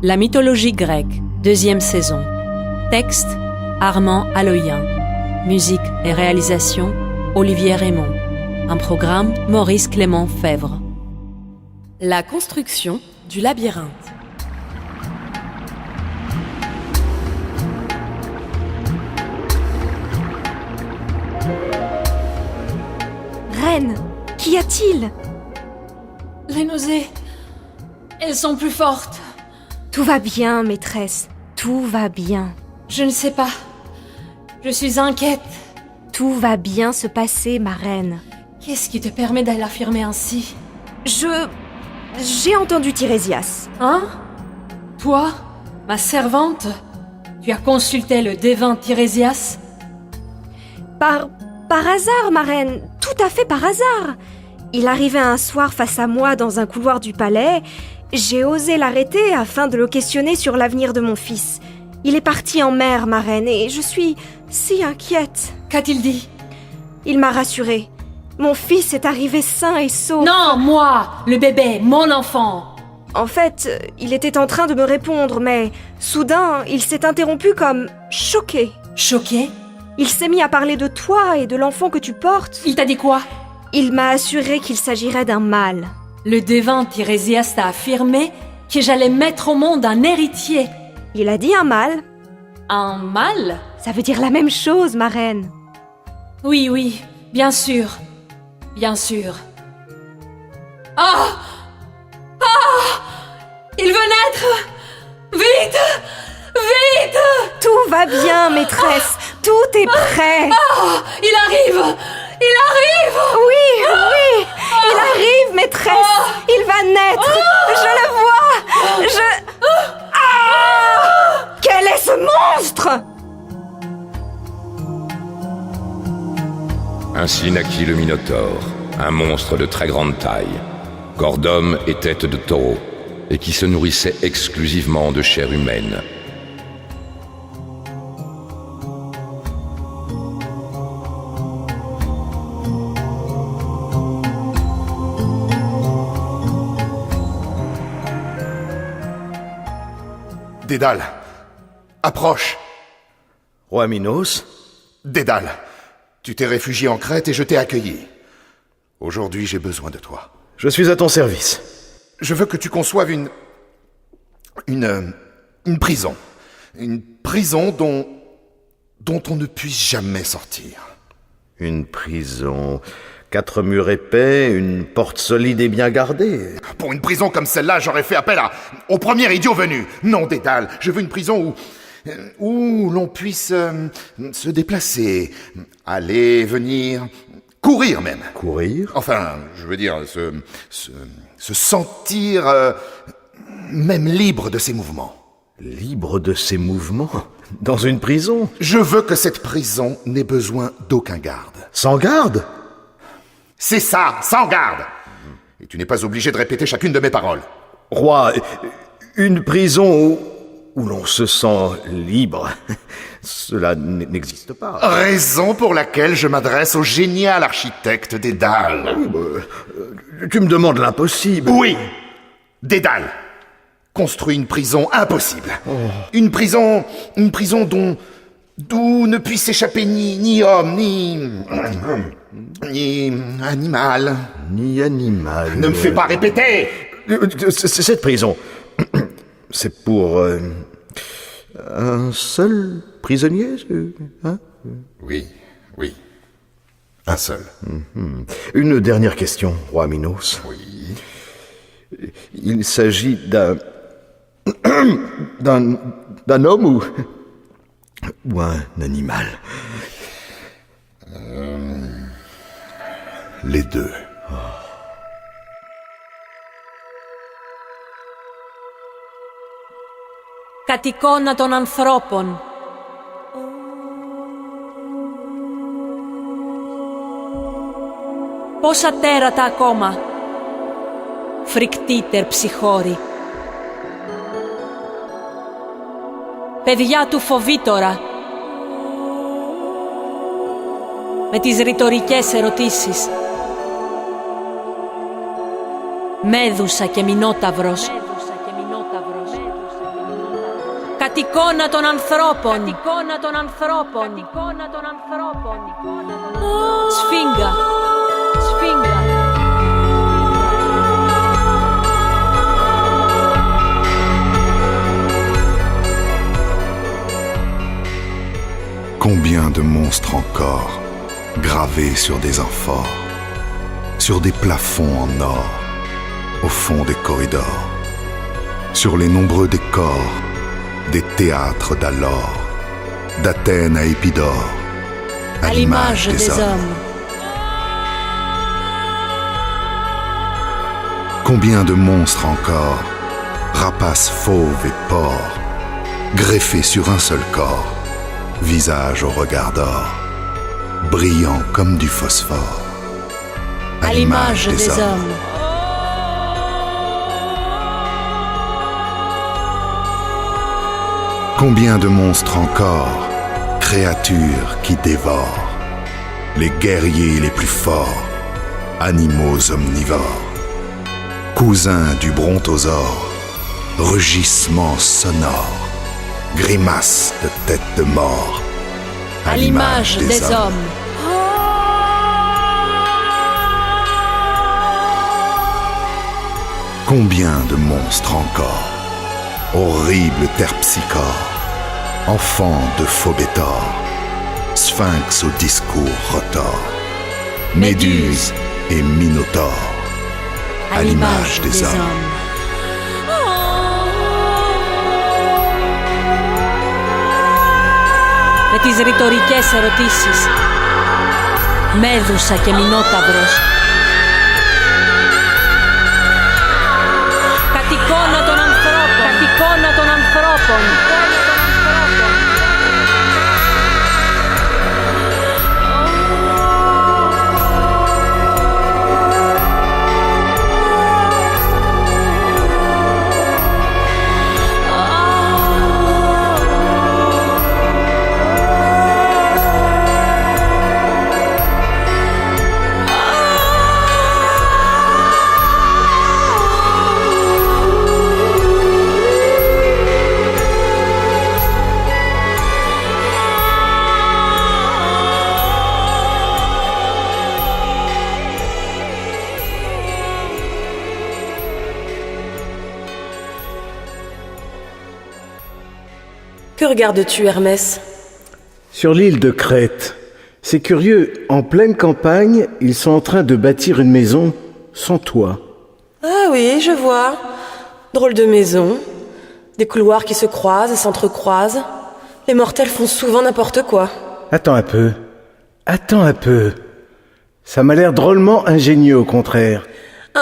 La mythologie grecque, 2e saison. Texte, Armand Aloyen. Musique et réalisation, Olivier Raymond. Un programme, Maurice Clément Fèvre. La construction du labyrinthe. Reine, qu'y a-t-il? Les nausées, elles sont plus fortes. Tout va bien, maîtresse. Tout va bien. Je ne sais pas. Je suis inquiète. Tout va bien se passer, ma reine. Qu'est-ce qui te permet de l'affirmer ainsi? J'ai entendu Tirésias. Hein? Toi, ma servante? Tu as consulté le défunt Tirésias? Par hasard, ma reine. Tout à fait par hasard. Il arrivait un soir face à moi dans un couloir du palais. J'ai osé l'arrêter afin de le questionner sur l'avenir de mon fils. Il est parti en mer, ma reine, et je suis si inquiète. Qu'a-t-il dit? Il m'a rassurée. Mon fils est arrivé sain et sauf. Non, moi, le bébé, mon enfant. En fait, il était en train de me répondre, mais soudain, il s'est interrompu comme choqué. Choqué? Il s'est mis à parler de toi et de l'enfant que tu portes. Il t'a dit quoi? Il m'a assuré qu'il s'agirait d'un mâle. Le défunt Tirésias t'a affirmé que j'allais mettre au monde un héritier. Il a dit un mâle. Un mâle? Ça veut dire la même chose, ma reine. Oui, bien sûr. Bien sûr. Ah! Il veut naître! Vite! Vite! Tout va bien, maîtresse. Tout est prêt. Il arrive! Il arrive! Oui! Il arrive, maîtresse. Il va naître. Je le vois. Quel est ce monstre? Ainsi naquit le Minotaure, un monstre de très grande taille, corps d'homme et tête de taureau, et qui se nourrissait exclusivement de chair humaine. Dédale, approche. Roi Minos, Dédale, tu t'es réfugié en Crète et je t'ai accueilli. Aujourd'hui, j'ai besoin de toi. je suis à ton service. Je veux que tu conçoives une prison. Une prison dont on ne puisse jamais sortir. Une prison, 4 murs épais, une porte solide et bien gardée. Pour une prison comme celle-là, j'aurais fait appel au premier idiot venu. Non, Dédale, je veux une prison où l'on puisse se déplacer, aller, venir, courir même. Courir? Enfin, je veux dire, se sentir même libre de ses mouvements. Libre de ses mouvements? Dans une prison? Je veux que cette prison n'ait besoin d'aucun garde. Sans garde? C'est ça, sans garde. Et tu n'es pas obligé de répéter chacune de mes paroles. Roi, une prison où l'on se sent libre, cela n'existe pas. Raison pour laquelle je m'adresse au génial architecte Dédale. Tu me demandes l'impossible. Oui, Dédale construit une prison impossible. Une prison d'où ne puisse s'échapper ni homme, ni animal. Ni animal. Ne me fais pas répéter. Cette prison, c'est pour un seul prisonnier, hein? Oui, un seul. Une dernière question, roi Minos. Oui. Il s'agit d'un homme ou un animal? Les deux. Κατ' εικόνα των ανθρώπων. Πόσα τέρατα ακόμα. Φρικτήτερ ψυχώρη. Παιδιά του φοβήτορα. Με τις ρητορικές ερωτήσεις. Μέδουσα και Μινόταυρος. Κατοικώνα των ανθρώπων. Σφίγγα. Combien de monstres encore, gravés sur des amphores, sur des plafonds en or, au fond des corridors, sur les nombreux décors des théâtres d'alors, d'Athènes à Épidore, à l'image des hommes. Combien de monstres encore, rapaces fauves et porcs, greffés sur un seul corps, visage au regard d'or, brillant comme du phosphore, à l'image des hommes. Combien de monstres encore, créatures qui dévorent, les guerriers les plus forts, animaux omnivores, cousins du brontosaure, rugissements sonores, grimaces de tête de mort, à l'image des hommes. Combien de monstres encore, horribles terpsichores, enfants de Phobétor, sphinx au discours retors, méduses et minotaures, à l'image des hommes. Με τις ρητορικές ερωτήσεις. Μέδουσα και Μινόταυρος. Κατοικώνα των ανθρώπων. Κατοικώνα των ανθρώπων. Que regardes-tu, Hermès? Sur l'île de Crète. C'est curieux, en pleine campagne, ils sont en train de bâtir une maison sans toit. Ah oui, je vois. Drôle de maison. Des couloirs qui se croisent et s'entrecroisent. Les mortels font souvent n'importe quoi. Attends un peu. Ça m'a l'air drôlement ingénieux, au contraire.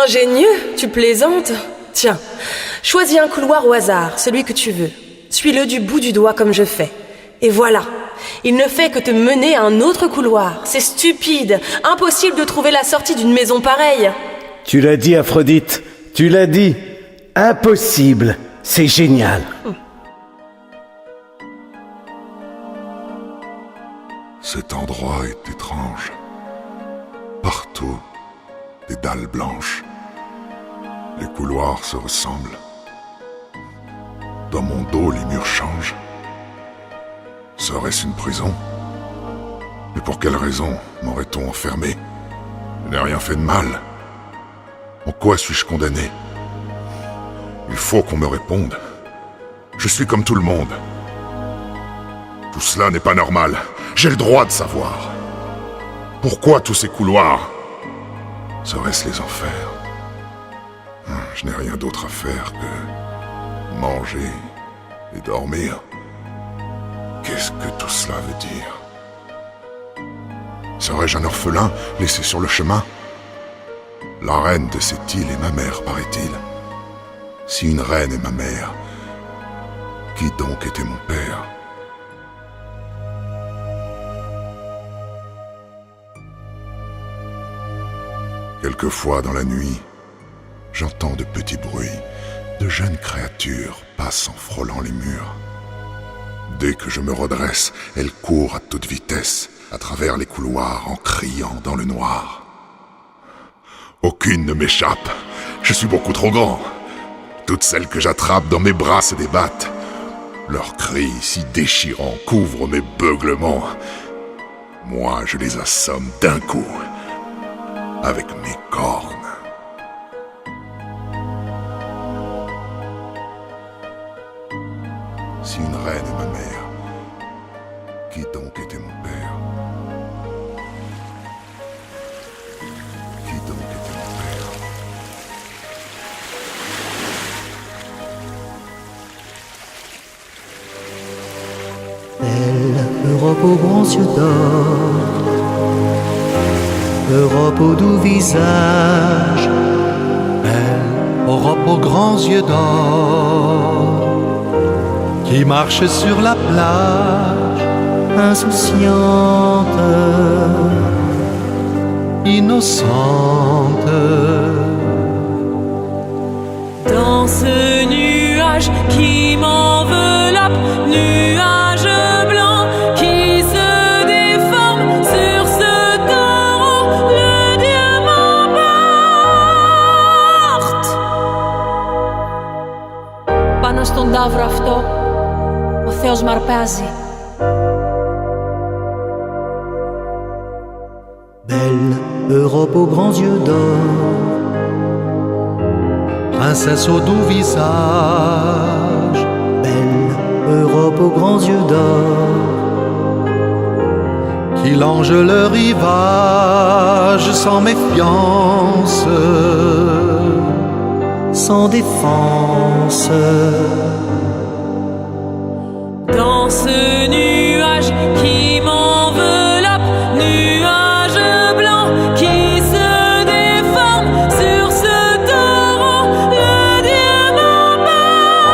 Ingénieux? Tu plaisantes? Tiens, choisis un couloir au hasard, celui que tu veux. Suis-le du bout du doigt comme je fais. Et voilà, il ne fait que te mener à un autre couloir. C'est stupide, impossible de trouver la sortie d'une maison pareille. Tu l'as dit, Aphrodite, tu l'as dit. Impossible, c'est génial. Cet endroit est étrange. Partout, des dalles blanches. Les couloirs se ressemblent. Dans mon dos, les murs changent. Serait-ce une prison? Mais pour quelle raison m'aurait-on enfermé? Je n'ai rien fait de mal. En quoi suis-je condamné? Il faut qu'on me réponde. Je suis comme tout le monde. Tout cela n'est pas normal. J'ai le droit de savoir. Pourquoi tous ces couloirs? Seraient-ce les enfers? Je n'ai rien d'autre à faire que manger et dormir. Qu'est-ce que tout cela veut dire? Serais-je un orphelin laissé sur le chemin? La reine de cette île est ma mère, paraît-il. Si une reine est ma mère, qui donc était mon père? Quelquefois dans la nuit, j'entends de petits bruits, de jeunes créatures passent en frôlant les murs. Dès que je me redresse, elles courent à toute vitesse, à travers les couloirs en criant dans le noir. Aucune ne m'échappe, je suis beaucoup trop grand. Toutes celles que j'attrape dans mes bras se débattent. Leurs cris si déchirants couvrent mes beuglements. Moi, je les assomme d'un coup, avec mes cornes. Si une reine est ma mère, qui donc était mon père? Qui donc était mon père? Belle Europe aux grands yeux d'or, Europe aux doux visages, belle Europe aux grands yeux d'or, qui marche sur la plage, insouciante, innocente. Dans ce nuage qui m'enveloppe, nuage blanc qui se déforme sur ce taureau, le Dieu m'emporte. Πάνω στον ταύρο αυτό, ο Θεός μ' αρπάζει. Belle Europe aux grands yeux d'or, princesse aux doux visages, belle Europe aux grands yeux d'or, qui longe le rivage sans méfiance, sans défense. Dans ce nuage qui m'enveloppe, nuage blanc qui se déforme sur ce taureau, le Dieu m'emporte.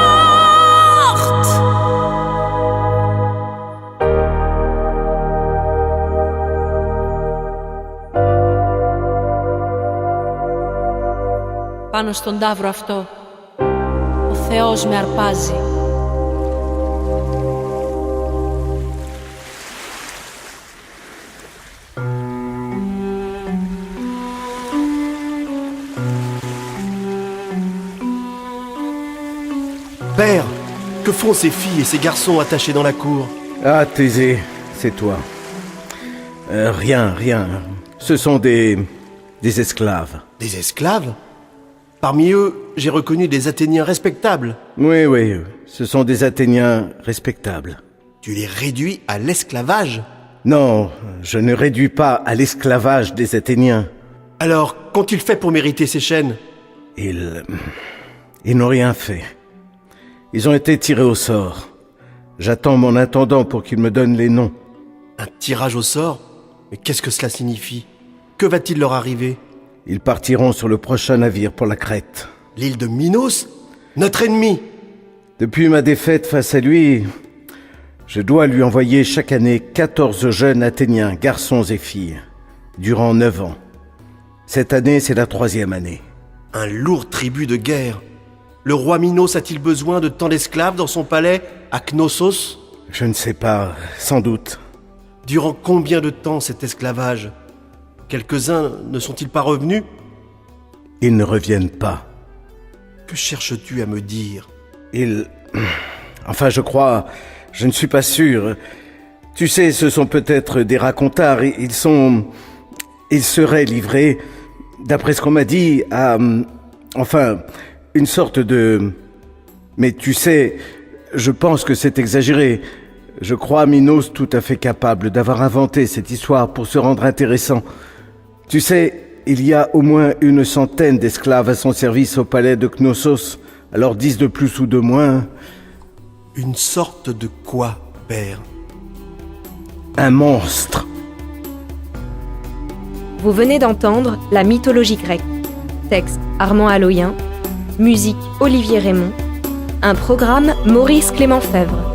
Πάνω στον ταύρο αυτό, ο Θεός με αρπάζει. Père, que font ces filles et ces garçons attachés dans la cour? Ah, Thésée, c'est toi. Rien. Ce sont des esclaves. Des esclaves? Parmi eux, j'ai reconnu des Athéniens respectables. Oui, ce sont des Athéniens respectables. Tu les réduis à l'esclavage? Non, je ne réduis pas à l'esclavage des Athéniens. Alors, qu'ont-ils fait pour mériter ces chaînes? Ils n'ont rien fait. Ils ont été tirés au sort. J'attends mon intendant pour qu'il me donne les noms. Un tirage au sort? Mais qu'est-ce que cela signifie? Que va-t-il leur arriver? Ils partiront sur le prochain navire pour la Crète. L'île de Minos? Notre ennemi! Depuis ma défaite face à lui, je dois lui envoyer chaque année 14 jeunes Athéniens, garçons et filles, durant 9 ans. Cette année, c'est la 3e année. Un lourd tribut de guerre. Le roi Minos a-t-il besoin de tant d'esclaves dans son palais à Knossos? Je ne sais pas, sans doute. Durant combien de temps cet esclavage? Quelques-uns ne sont-ils pas revenus? Ils ne reviennent pas. Que cherches-tu à me dire? Enfin, je crois... Je ne suis pas sûr. Tu sais, ce sont peut-être des racontards. Ils seraient livrés, d'après ce qu'on m'a dit, à... Enfin, une sorte de... Mais tu sais, je pense que c'est exagéré. Je crois Minos tout à fait capable d'avoir inventé cette histoire pour se rendre intéressant. Tu sais, il y a au moins 100 d'esclaves à son service au palais de Knossos. Alors 10 de plus ou de moins... Une sorte de quoi, père? Un monstre. Vous venez d'entendre la mythologie grecque. Texte Armand Aloyen. Musique Olivier Raymond. Un programme Maurice Clément Fèvre.